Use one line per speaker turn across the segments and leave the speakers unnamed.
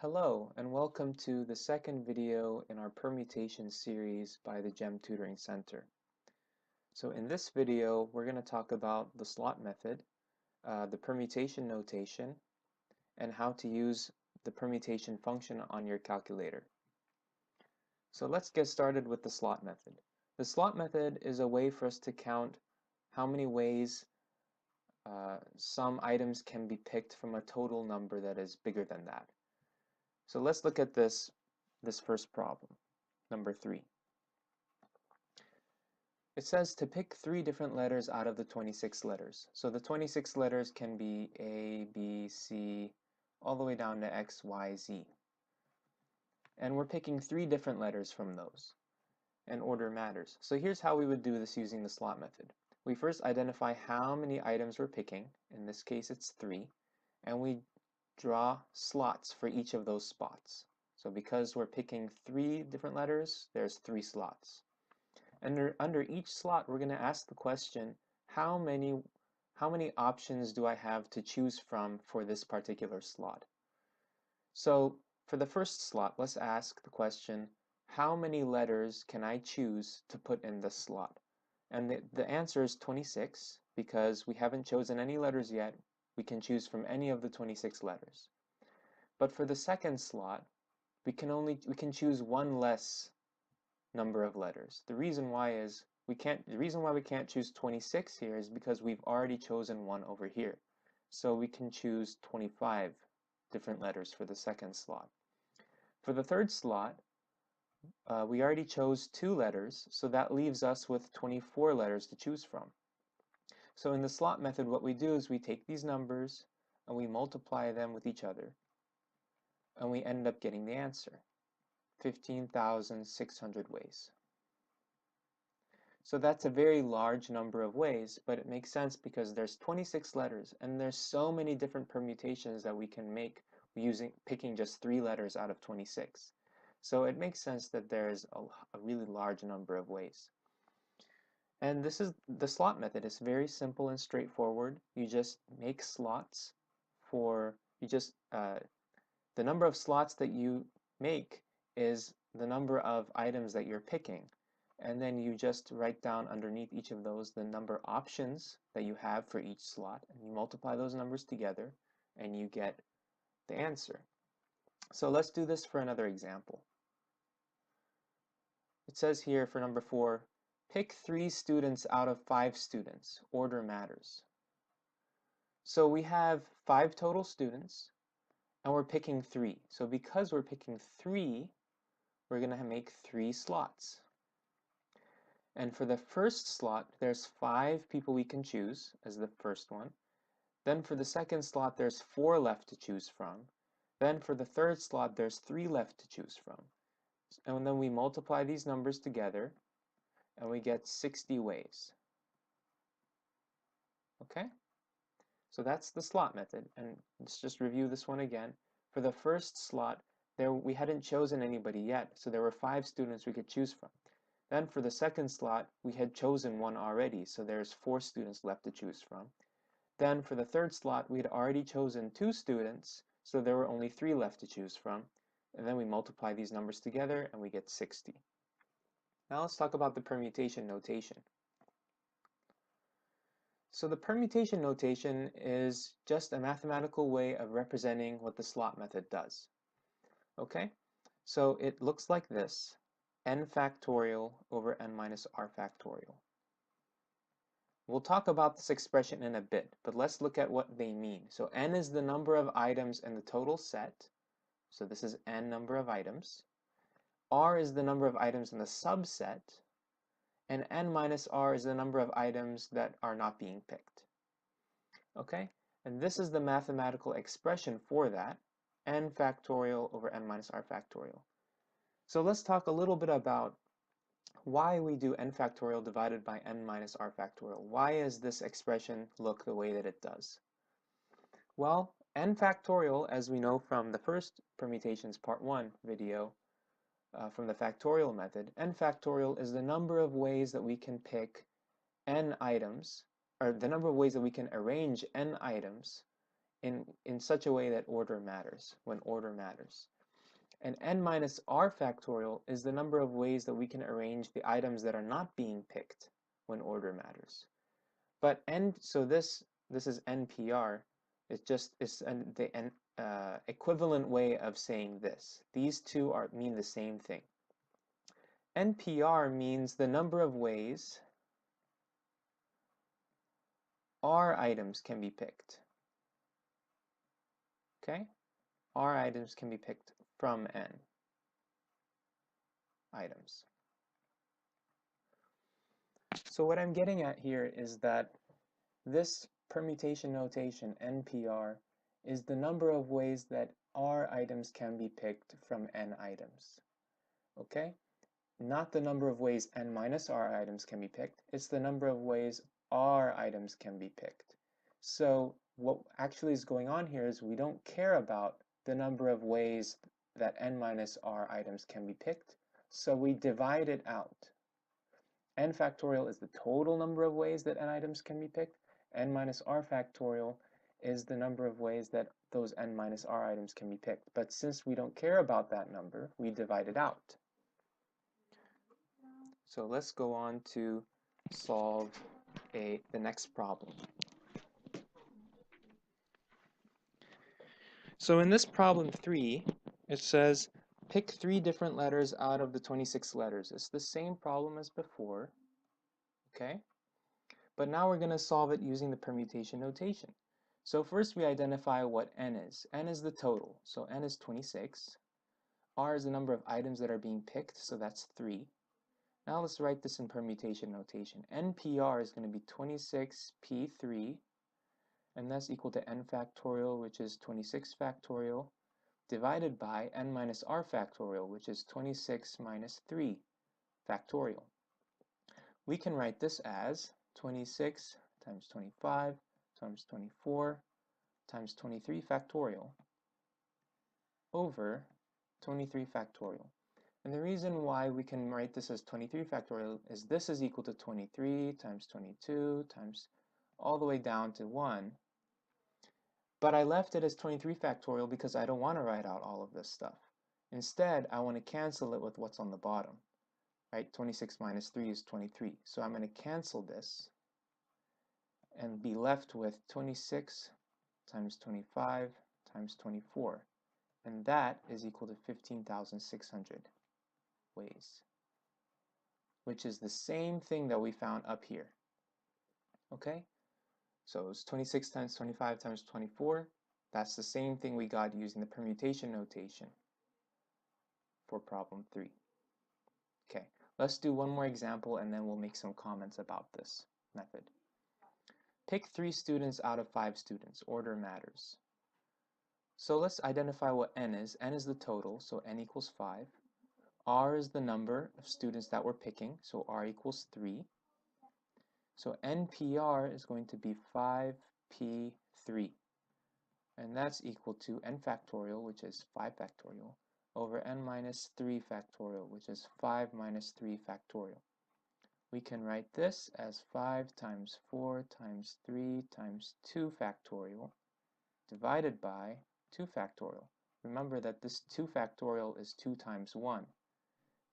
Hello, and welcome to the second video in our Permutation series by the GEM Tutoring Center. So in this video, we're going to talk about the slot method, the permutation notation, and how to use the permutation function on your calculator. So let's get started with the slot method. The slot method is a way for us to count how many ways some items can be picked from a total number that is bigger than that. So let's look at this first problem, number 3. It says to pick 3 different letters out of the 26 letters. So the 26 letters can be A, B, C, all the way down to X, Y, Z. And we're picking 3 different letters from those. And order matters. So here's how we would do this using the slot method. We first identify how many items we're picking. In this case, it's 3. And we draw slots for each of those spots. So because we're picking 3 different letters, there's 3 slots. Under each slot, we're going to ask the question, how many options do I have to choose from for this particular slot? So for the first slot, let's ask the question, how many letters can I choose to put in this slot? And the answer is 26, because we haven't chosen any letters yet. We can choose from any of the 26 letters. But for the second slot, we can choose one less number of letters. The reason why we can't choose 26 here is because we've already chosen one over here. So we can choose 25 different letters for the second slot. For the third slot, we already chose 2 letters, so that leaves us with 24 letters to choose from. So in the slot method, what we do is we take these numbers and we multiply them with each other, and we end up getting the answer, 15,600 ways. So that's a very large number of ways, but it makes sense because there's 26 letters and there's so many different permutations that we can make picking just 3 letters out of 26. So it makes sense that there's a really large number of ways. And this is the slot method. It's very simple and straightforward. You just make slots the number of slots that you make is the number of items that you're picking. And then you just write down underneath each of those the number of options that you have for each slot, and you multiply those numbers together and you get the answer. So let's do this for another example. It says here for number 4, pick 3 students out of 5 students. Order matters. So we have 5 total students and we're picking 3. So because we're picking 3, we're going to make 3 slots. And for the first slot, there's 5 people we can choose as the first one. Then for the second slot, there's 4 left to choose from. Then for the third slot, there's 3 left to choose from. And then we multiply these numbers together, and we get 60 ways. Okay? So that's the slot method. And let's just review this one again. For the first slot, we hadn't chosen anybody yet, so there were 5 students we could choose from. Then for the second slot, we had chosen one already, so there's 4 students left to choose from. Then for the third slot, we had already chosen 2 students, so there were only 3 left to choose from. And then we multiply these numbers together and we get 60. Now let's talk about the permutation notation. So the permutation notation is just a mathematical way of representing what the slot method does. Okay? So it looks like this. N factorial over n minus r factorial. We'll talk about this expression in a bit, but let's look at what they mean. So n is the number of items in the total set. So this is n number of items. R is the number of items in the subset. And n minus r is the number of items that are not being picked. Okay? And this is the mathematical expression for that. N factorial over n minus r factorial. So let's talk a little bit about why we do n factorial divided by n minus r factorial. Why does this expression look the way that it does? Well, n factorial, as we know from the first Permutations Part 1 video, from the factorial method, n factorial is the number of ways that we can pick n items, or the number of ways that we can arrange n items in such a way that order matters, when order matters. And n minus r factorial is the number of ways that we can arrange the items that are not being picked when order matters. But so this is NPR. It's the equivalent way of saying this. These two mean the same thing. NPR means the number of ways R items can be picked. Okay? R items can be picked from N items. So what I'm getting at here is that this permutation notation, NPR, is the number of ways that R items can be picked from N items. Okay? Not the number of ways N minus R items can be picked, it's the number of ways R items can be picked. So what actually is going on here is we don't care about the number of ways that N minus R items can be picked, so we divide it out. N factorial is the total number of ways that N items can be picked. N minus R factorial is the number of ways that those N minus R items can be picked. But since we don't care about that number, we divide it out. So let's go on to solve the next problem. So in this problem 3, it says pick 3 different letters out of the 26 letters. It's the same problem as before, okay? But now we're going to solve it using the permutation notation. So first we identify what n is. N is the total, so n is 26. R is the number of items that are being picked, so that's 3. Now let's write this in permutation notation. NPR is going to be 26p3, and that's equal to n factorial, which is 26 factorial, divided by n minus r factorial, which is 26 minus 3 factorial. We can write this as 26 times 25 times 24 times 23 factorial over 23 factorial. And the reason why we can write this as 23 factorial is this is equal to 23 times 22 times all the way down to 1. But I left it as 23 factorial because I don't want to write out all of this stuff. Instead, I want to cancel it with what's on the bottom. Right? 26 minus 3 is 23. So I'm going to cancel this and be left with 26 times 25 times 24. And that is equal to 15,600 ways, which is the same thing that we found up here. Okay? So it's 26 times 25 times 24. That's the same thing we got using the permutation notation for problem 3. Okay, let's do one more example and then we'll make some comments about this method. Pick 3 students out of 5 students. Order matters. So let's identify what n is. N is the total, so n equals 5. R is the number of students that we're picking, so R equals 3. So NPR is going to be 5p3. And that's equal to n factorial, which is 5 factorial, over n minus 3 factorial, which is 5 minus 3 factorial. We can write this as 5 times 4 times 3 times 2 factorial divided by 2 factorial. Remember that this 2 factorial is 2 times 1,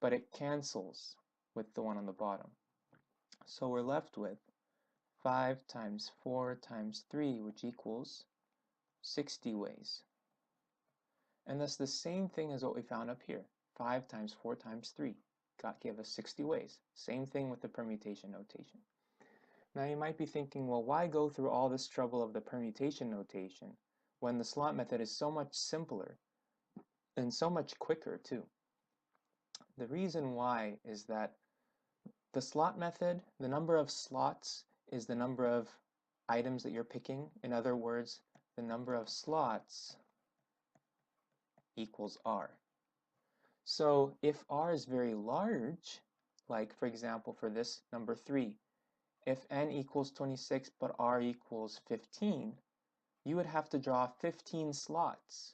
but it cancels with the one on the bottom. So we're left with 5 times 4 times 3, which equals 60 ways. And that's the same thing as what we found up here. 5 times 4 times 3 gave us 60 ways. Same thing with the permutation notation. Now you might be thinking, well, why go through all this trouble of the permutation notation when the slot method is so much simpler and so much quicker too? The reason why is that the slot method, the number of slots is the number of items that you're picking. In other words, the number of slots equals R. So if R is very large, like for example for this number 3, if n equals 26 but R equals 15, you would have to draw 15 slots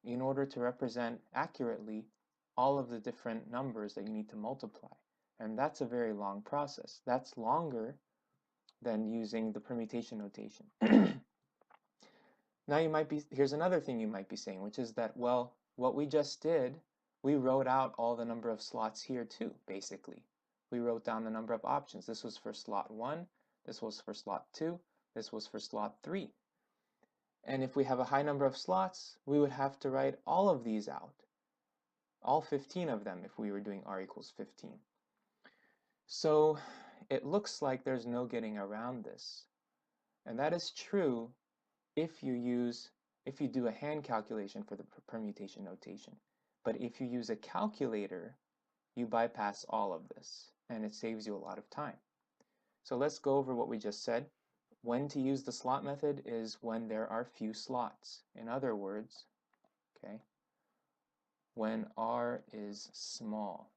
in order to represent accurately all of the different numbers that you need to multiply. And that's a very long process. That's longer than using the permutation notation. Now here's another thing you might be saying, which is that, well, what we just did, we wrote out all the number of slots here too, basically. We wrote down the number of options. This was for slot 1, this was for slot 2, this was for slot 3. And if we have a high number of slots, we would have to write all of these out, all 15 of them if we were doing r equals 15. So it looks like there's no getting around this. And that is true if you do a hand calculation for the permutation notation. But if you use a calculator, you bypass all of this, and it saves you a lot of time. So let's go over what we just said. When to use the slot method is when there are few slots. In other words, okay, when r is small.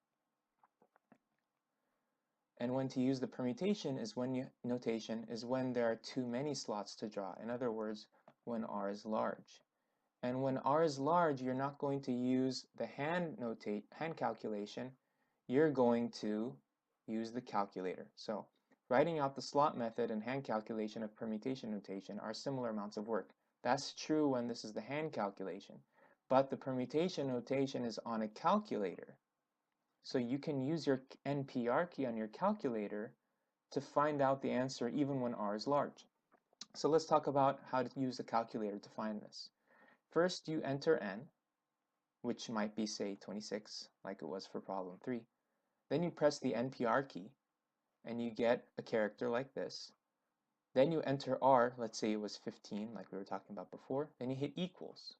And when to use the permutation is notation is when there are too many slots to draw. In other words, when r is large. And when r is large, you're not going to use the hand calculation. You're going to use the calculator. So writing out the slot method and hand calculation of permutation notation are similar amounts of work. That's true when this is the hand calculation. But the permutation notation is on a calculator. So you can use your NPR key on your calculator to find out the answer even when r is large. So let's talk about how to use the calculator to find this. First, you enter n, which might be, say, 26, like it was for problem 3. Then you press the NPR key, and you get a character like this. Then you enter r, let's say it was 15, like we were talking about before. Then you hit equals,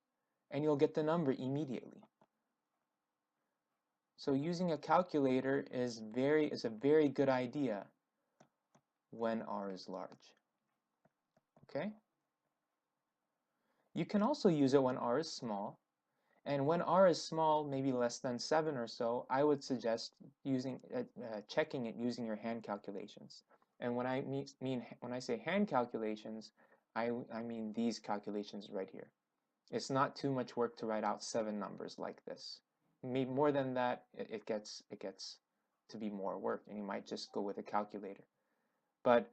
and you'll get the number immediately. So using a calculator is a very good idea when r is large. Okay? You can also use it when r is small. And when r is small, maybe less than 7 or so, I would suggest checking it using your hand calculations. And when I say hand calculations, I mean these calculations right here. It's not too much work to write out 7 numbers like this. Maybe more than that, it gets to be more work, and you might just go with a calculator. But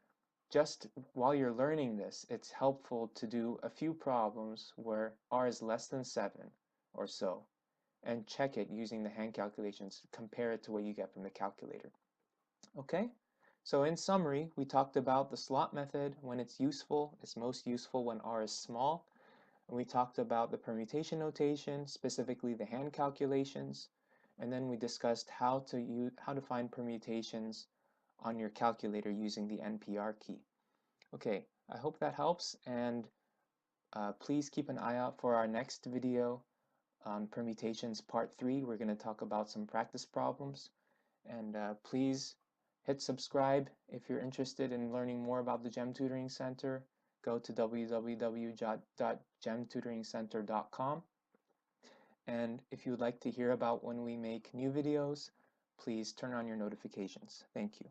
just while you're learning this, it's helpful to do a few problems where r is less than 7 or so, and check it using the hand calculations, compare it to what you get from the calculator. Okay, so in summary, we talked about the slot method when it's useful. It's most useful when r is small. And we talked about the permutation notation, specifically the hand calculations, and then we discussed how to find permutations on your calculator using the NPR key. Okay, I hope that helps, and please keep an eye out for our next video on Permutations Part 3. We're going to talk about some practice problems, and please hit subscribe if you're interested in learning more about the GEM Tutoring Center. Go to www.gemtutoringcenter.com, and if you would like to hear about when we make new videos, please turn on your notifications. Thank you.